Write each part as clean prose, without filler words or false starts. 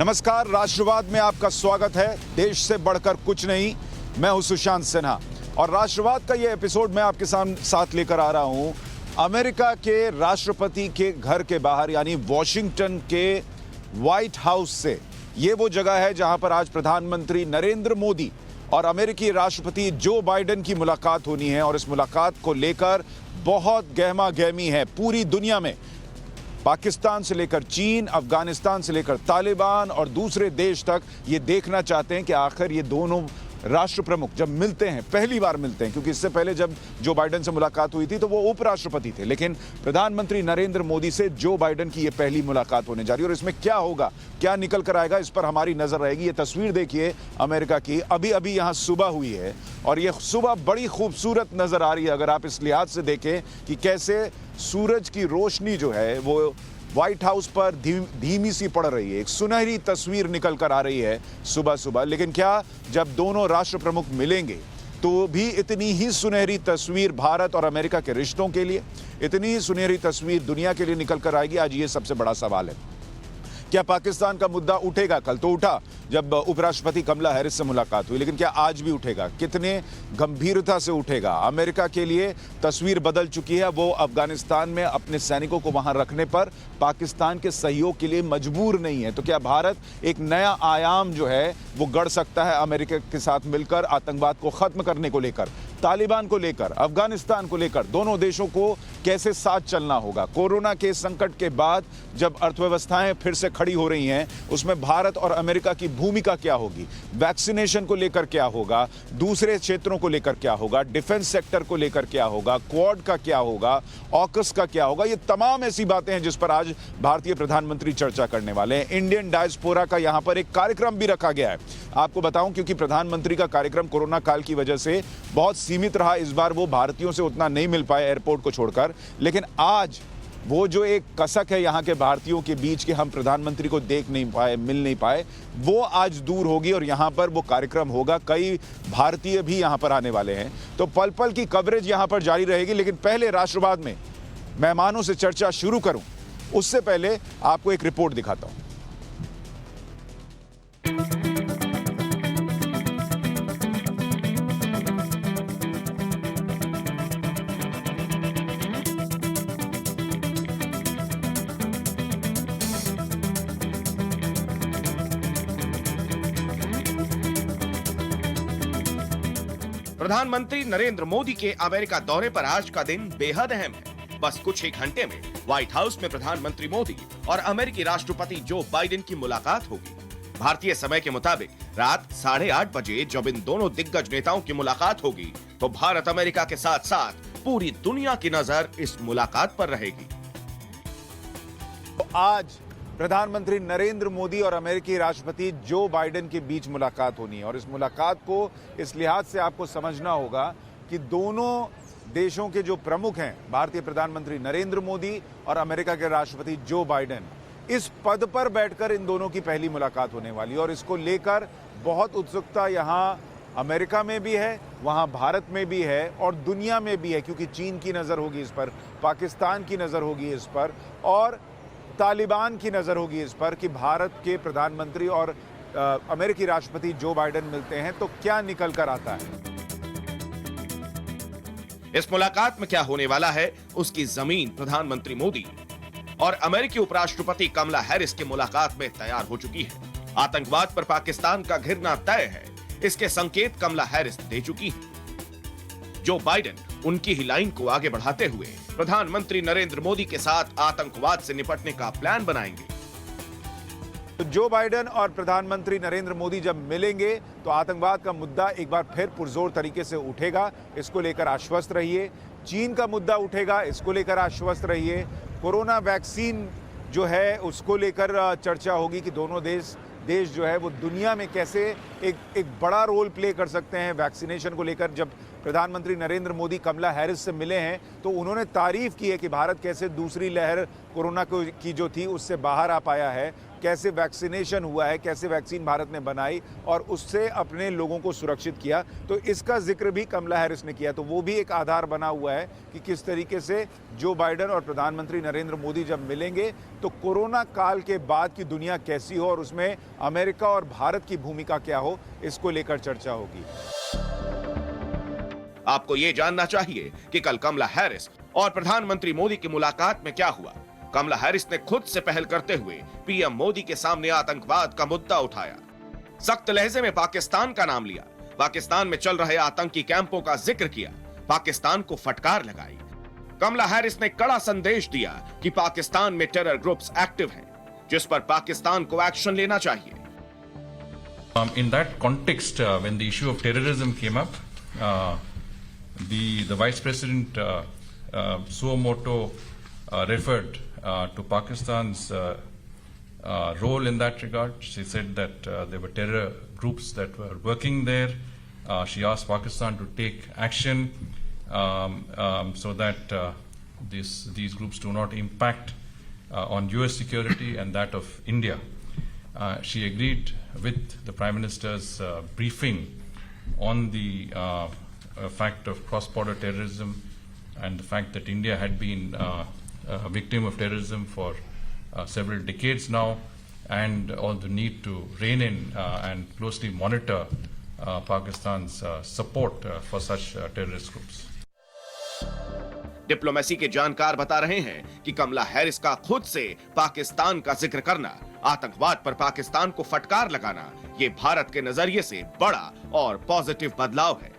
नमस्कार, राष्ट्रवाद में आपका स्वागत है। देश से बढ़कर कुछ नहीं। मैं हूं सुशांत सिन्हा और राष्ट्रवाद का ये एपिसोड मैं आपके साथ लेकर आ रहा हूं अमेरिका के राष्ट्रपति के घर के बाहर, यानी वॉशिंगटन के व्हाइट हाउस से। ये वो जगह है जहां पर आज प्रधानमंत्री नरेंद्र मोदी और अमेरिकी राष्ट्रपति जो बाइडेन की मुलाकात होनी है और इस मुलाकात को लेकर बहुत गहमा गहमी है पूरी दुनिया में। पाकिस्तान से लेकर चीन, अफगानिस्तान से लेकर तालिबान और दूसरे देश तक ये देखना चाहते हैं कि आखिर ये दोनों राष्ट्र प्रमुख जब मिलते हैं, पहली बार मिलते हैं, क्योंकि इससे पहले जब जो बाइडेन से मुलाकात हुई थी तो वो उपराष्ट्रपति थे, लेकिन प्रधानमंत्री नरेंद्र मोदी से जो बाइडेन की ये पहली मुलाकात होने जा रही है। और इसमें क्या होगा, क्या निकल कर आएगा, इस पर हमारी नजर रहेगी। ये तस्वीर देखिए अमेरिका की, अभी अभी यहाँ सुबह हुई है और ये सुबह बड़ी खूबसूरत नजर आ रही है अगर आप इस लिहाज से देखें कि कैसे सूरज की रोशनी जो है वो व्हाइट हाउस पर धीमी सी पड़ रही है। एक सुनहरी तस्वीर निकल कर आ रही है सुबह सुबह। लेकिन क्या जब दोनों राष्ट्र प्रमुख मिलेंगे तो भी इतनी ही सुनहरी तस्वीर भारत और अमेरिका के रिश्तों के लिए, इतनी ही सुनहरी तस्वीर दुनिया के लिए निकल कर आएगी? आज ये सबसे बड़ा सवाल है। क्या पाकिस्तान का मुद्दा उठेगा? कल तो उठा जब उपराष्ट्रपति कमला हैरिस से मुलाकात हुई, लेकिन क्या आज भी उठेगा? कितने गंभीरता से उठेगा? अमेरिका के लिए तस्वीर बदल चुकी है। वो अफगानिस्तान में अपने सैनिकों को वहां रखने पर पाकिस्तान के सहयोग के लिए मजबूर नहीं है। तो क्या भारत एक नया आयाम जो है वो गढ़ सकता है अमेरिका के साथ मिलकर, आतंकवाद को खत्म करने को लेकर, तालिबान को लेकर, अफगानिस्तान को लेकर? दोनों देशों को कैसे साथ चलना होगा? कोरोना के संकट के बाद जब अर्थव्यवस्थाएं फिर से खड़ी हो रही हैं, उसमें भारत और अमेरिका की भूमिका क्या होगी? वैक्सीनेशन को लेकर क्या होगा? दूसरे क्षेत्रों को लेकर क्या होगा? डिफेंस सेक्टर को लेकर क्या होगा? क्वाड का क्या होगा? ऑकस का क्या होगा? ये तमाम ऐसी बातें हैं जिस पर आज भारतीय प्रधानमंत्री चर्चा करने वाले हैं। इंडियन डायस्पोरा का यहां पर एक कार्यक्रम भी रखा गया है। आपको बताऊं, क्योंकि प्रधानमंत्री का कार्यक्रम कोरोना काल की वजह से बहुत सीमित रहा, इस बार वो भारतीयों से उतना नहीं मिल पाए एयरपोर्ट को छोड़कर, लेकिन आज वो जो एक कसक है यहाँ के भारतीयों के बीच के, हम प्रधानमंत्री को देख नहीं पाए, मिल नहीं पाए, वो आज दूर होगी और यहाँ पर वो कार्यक्रम होगा। कई भारतीय भी यहाँ पर आने वाले हैं, तो पल पल की कवरेज यहाँ पर जारी रहेगी। लेकिन पहले राष्ट्रवाद में मेहमानों से चर्चा शुरू करूं उससे पहले आपको एक रिपोर्ट दिखाता हूं। प्रधानमंत्री नरेंद्र मोदी के अमेरिका दौरे पर आज का दिन बेहद अहम है। बस कुछ ही घंटे में व्हाइट हाउस में प्रधानमंत्री मोदी और अमेरिकी राष्ट्रपति जो बाइडेन की मुलाकात होगी। भारतीय समय के मुताबिक रात 8:30 बजे जब इन दोनों दिग्गज नेताओं की मुलाकात होगी तो भारत अमेरिका के साथ साथ पूरी दुनिया की नजर इस मुलाकात पर रहेगी। तो आज प्रधानमंत्री नरेंद्र मोदी और अमेरिकी राष्ट्रपति जो बाइडेन के बीच मुलाकात होनी है और इस मुलाकात को इस लिहाज से आपको समझना होगा कि दोनों देशों के जो प्रमुख हैं, भारतीय प्रधानमंत्री नरेंद्र मोदी और अमेरिका के राष्ट्रपति जो बाइडेन, इस पद पर बैठकर इन दोनों की पहली मुलाकात होने वाली है। और इसको लेकर बहुत उत्सुकता यहाँ अमेरिका में भी है, वहाँ भारत में भी है और दुनिया में भी है, क्योंकि चीन की नज़र होगी इस पर, पाकिस्तान की नज़र होगी इस पर और तालिबान की नज़र होगी इस पर कि भारत के प्रधानमंत्री और अमेरिकी राष्ट्रपति जो बाइडेन मिलते हैं तो क्या निकल कर आता है। इस मुलाकात में क्या होने वाला है उसकी जमीन प्रधानमंत्री मोदी और अमेरिकी उपराष्ट्रपति कमला हैरिस की मुलाकात में तैयार हो चुकी है। आतंकवाद पर पाकिस्तान का घिरना तय है, इसके संकेत कमला हैरिस दे चुकी है। जो बाइडेन उनकी ही लाइन को आगे बढ़ाते हुए प्रधानमंत्री नरेंद्र मोदी के साथ आतंकवाद से निपटने का प्लान बनाएंगे। तो जो बाइडेन और प्रधानमंत्री नरेंद्र मोदी जब मिलेंगे तो आतंकवाद का मुद्दा एक बार फिर पुरजोर तरीके से उठेगा, इसको लेकर आश्वस्त रहिए। चीन का मुद्दा उठेगा, इसको लेकर आश्वस्त रहिए। कोरोना वैक्सीन जो है उसको लेकर चर्चा होगी कि दोनों देश जो है वो दुनिया में कैसे एक बड़ा रोल प्ले कर सकते हैं वैक्सीनेशन को लेकर। जब प्रधानमंत्री नरेंद्र मोदी कमला हैरिस से मिले हैं तो उन्होंने तारीफ की है कि भारत कैसे दूसरी लहर कोरोना की जो थी उससे बाहर आ पाया है। कैसे वैक्सीनेशन हुआ है, कैसे वैक्सीन भारत ने बनाई और उससे अपने लोगों को सुरक्षित किया, तो इसका जिक्र भी कमला हैरिस ने किया। तो वो भी एक आधार बना हुआ है कि किस तरीके से जो बाइडेन और प्रधानमंत्री नरेंद्र मोदी जब मिलेंगे तो कोरोना काल के बाद की दुनिया कैसी हो और उसमें अमेरिका और भारत की भूमिका क्या हो, इसको लेकर चर्चा होगी। आपको ये जानना चाहिए कि कल कमला हैरिस और प्रधानमंत्री मोदी की मुलाकात में क्या हुआ। कमला हैरिस ने खुद से पहल करते हुए पीएम मोदी के सामने आतंकवाद का मुद्दा उठाया। सख्त लहजे में पाकिस्तान का नाम लिया, पाकिस्तान में चल रहे आतंकी कैंपों का जिक्र किया, पाकिस्तान को फटकार लगाई। कमला हैरिस ने कड़ा संदेश दिया कि पाकिस्तान में टेरर ग्रुप्स एक्टिव हैं, जिस पर पाकिस्तान को एक्शन लेना चाहिए। In that context, when the issue of terrorism came up, the Vice President suo motu referred to Pakistan's role in that regard. She said that there were terror groups that were working there. She asked Pakistan to take action so that these groups do not impact on US security and that of India. She agreed with the Prime Minister's briefing on the fact of cross-border terrorism and the fact that India had been a victim of terrorism for several decades now, and all the need to rein in and closely monitor Pakistan's support for such terrorist groups. Diplomacy के जानकार बता रहे हैं कि कमला Harris का खुद से पाकिस्तान का जिक्र करना, आतंकवाद पर पाकिस्तान को फटकार लगाना, ये भारत के नजरिए से बड़ा और पॉजिटिव बदलाव है।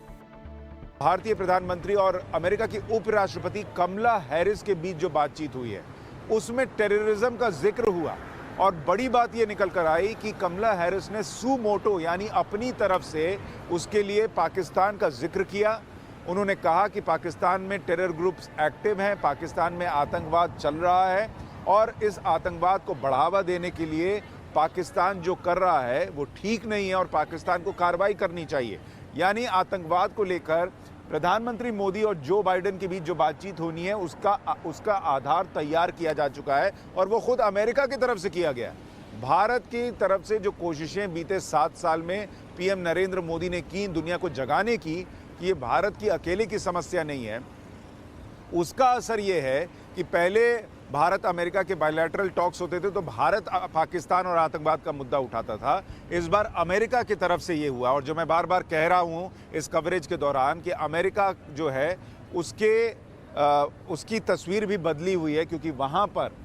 भारतीय प्रधानमंत्री और अमेरिका की उपराष्ट्रपति कमला हैरिस के बीच जो बातचीत हुई है उसमें टेररिज्म का जिक्र हुआ और बड़ी बात यह निकल कर आई कि कमला हैरिस ने सू मोटो यानी अपनी तरफ से उसके लिए पाकिस्तान का जिक्र किया। उन्होंने कहा कि पाकिस्तान में टेरर ग्रुप्स एक्टिव हैं, पाकिस्तान में आतंकवाद चल रहा है और इस आतंकवाद को बढ़ावा देने के लिए पाकिस्तान जो कर रहा है वो ठीक नहीं है और पाकिस्तान को कार्रवाई करनी चाहिए। यानी आतंकवाद को लेकर प्रधानमंत्री मोदी और जो बाइडेन के बीच जो बातचीत होनी है उसका आधार तैयार किया जा चुका है और वो खुद अमेरिका की तरफ से किया गया। भारत की तरफ से जो कोशिशें बीते 7 साल में पीएम नरेंद्र मोदी ने की दुनिया को जगाने की कि ये भारत की अकेले की समस्या नहीं है, उसका असर ये है कि पहले भारत अमेरिका के बायलैटरल टॉक्स होते थे तो भारत पाकिस्तान और आतंकवाद का मुद्दा उठाता था। इस बार अमेरिका की तरफ से ये हुआ और जो मैं बार बार कह रहा हूँ इस कवरेज के दौरान कि अमेरिका जो है उसकी तस्वीर भी बदली हुई है क्योंकि वहाँ पर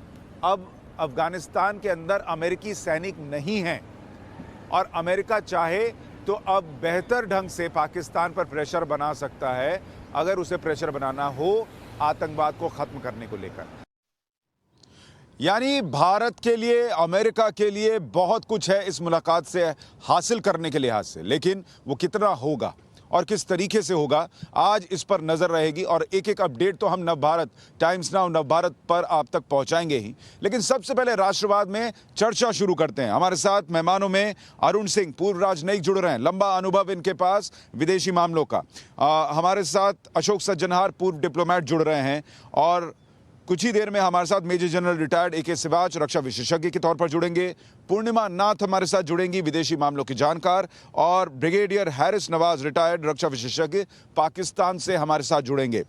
अब अफगानिस्तान के अंदर अमेरिकी सैनिक नहीं हैं और अमेरिका चाहे तो अब बेहतर ढंग से पाकिस्तान पर प्रेशर बना सकता है अगर उसे प्रेशर बनाना हो आतंकवाद को खत्म करने को लेकर। यानी भारत के लिए, अमेरिका के लिए बहुत कुछ है इस मुलाकात से हासिल करने के लिहाज से, लेकिन वो कितना होगा और किस तरीके से होगा आज इस पर नज़र रहेगी और एक एक अपडेट तो हम नवभारत टाइम्स नाउ नवभारत पर आप तक पहुंचाएंगे ही। लेकिन सबसे पहले राष्ट्रवाद में चर्चा शुरू करते हैं। हमारे साथ मेहमानों में अरुण सिंह पूर्व राजनयिक जुड़ रहे हैं, लंबा अनुभव इनके पास विदेशी मामलों का। हमारे साथ अशोक सज्जनहार पूर्व डिप्लोमेट जुड़ रहे हैं और कुछ ही देर में हमारे साथ major general retired A K. Siwach रक्षा विशेषज्ञ के तौर पर जुड़ेंगे। पूर्णिमा नाथ हमारे साथ जुड़ेंगी, विदेशी मामलों की जानकार, और ब्रिगेडियर हैरिस नवाज रिटायर्ड रक्षा विशेषज्ञ पाकिस्तान से हमारे साथ जुड़ेंगे।